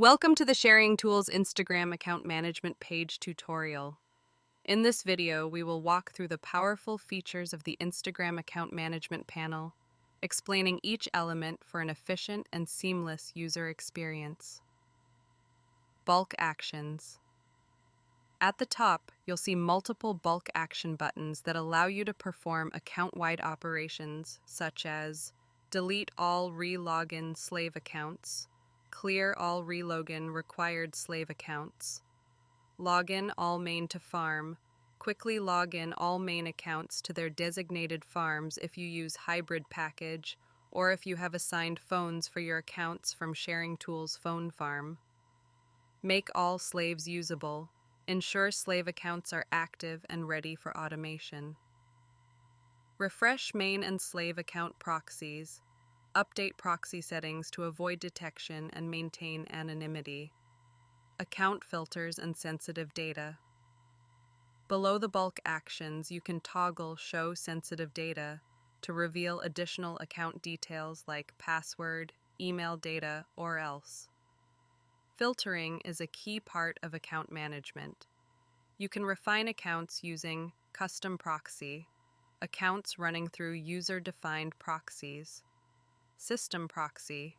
Welcome to the Sharingtools Instagram account management page tutorial. In this video, we will walk through the powerful features of the Instagram account management panel, explaining each element for an efficient and seamless user experience. Bulk actions. At the top, you'll see multiple bulk action buttons that allow you to perform account-wide operations such as delete all re-login slave accounts, clear all relogin required slave accounts, login all main to farm, quickly log in all main accounts to their designated farms if you use hybrid package or if you have assigned phones for your accounts from Sharingtools phone farm. Make all slaves usable. Ensure slave accounts are active and ready for automation. Refresh main and slave account proxies. Update proxy settings to avoid detection and maintain anonymity. Account filters and sensitive data. Below the bulk actions, you can toggle Show Sensitive Data to reveal additional account details like password, email data, or else. Filtering is a key part of account management. You can refine accounts using Custom Proxy, accounts running through user-defined proxies, System Proxy,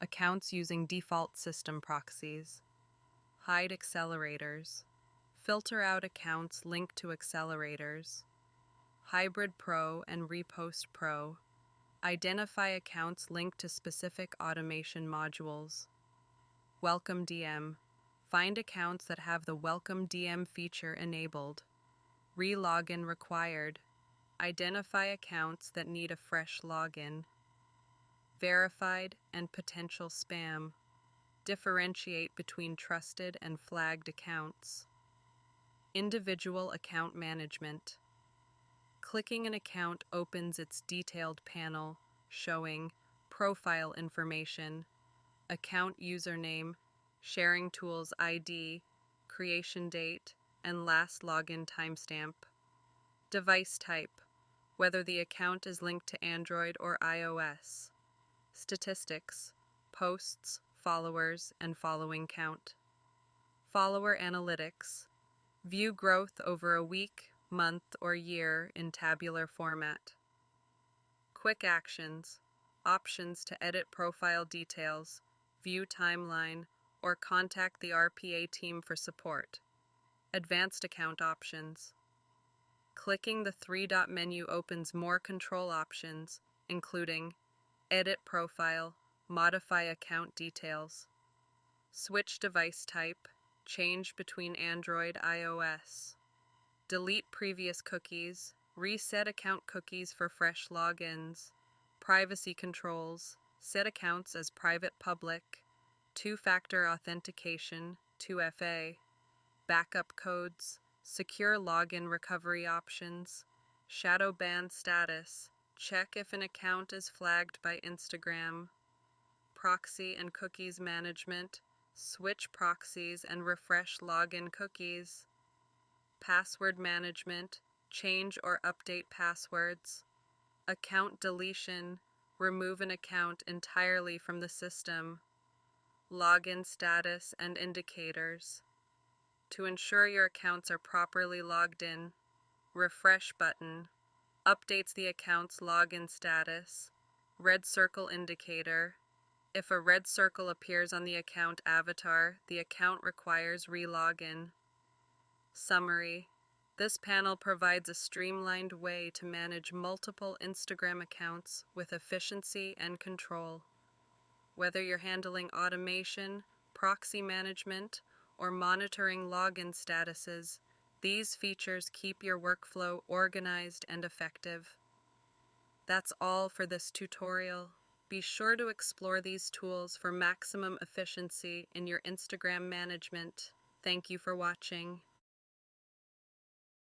accounts using default system proxies, hide accelerators, filter out accounts linked to accelerators, Hybrid Pro and Repost Pro, identify accounts linked to specific automation modules, Welcome DM, find accounts that have the Welcome DM feature enabled, re-login required, identify accounts that need a fresh login, verified and potential spam, differentiate between trusted and flagged accounts, individual account management. Clicking an account opens its detailed panel showing profile information, account username, Sharingtools ID, creation date, and last login timestamp. Device type, whether the account is linked to Android or iOS. Statistics, posts, followers, and following count. Follower analytics, view growth over a week, month, or year in tabular format. Quick actions, options to edit profile details, view timeline, or contact the RPA team for support. Advanced account options. Clicking the three-dot menu opens more control options, including edit profile, modify account details, switch device type, change between Android, iOS, delete previous cookies, reset account cookies for fresh logins, privacy controls, set accounts as private public, two-factor authentication, 2FA, backup codes, secure login recovery options, shadow ban status, check if an account is flagged by Instagram, Proxy and Cookies Management, switch proxies and refresh login cookies, password management, change or update passwords, account deletion, remove an account entirely from the system, login status and indicators. To ensure your accounts are properly logged in, refresh button, updates the account's login status, red circle indicator. If a red circle appears on the account avatar, the account requires re-login. Summary. This panel provides a streamlined way to manage multiple Instagram accounts with efficiency and control. Whether you're handling automation, proxy management, or monitoring login statuses, these features keep your workflow organized and effective. That's all for this tutorial. Be sure to explore these tools for maximum efficiency in your Instagram management. Thank you for watching.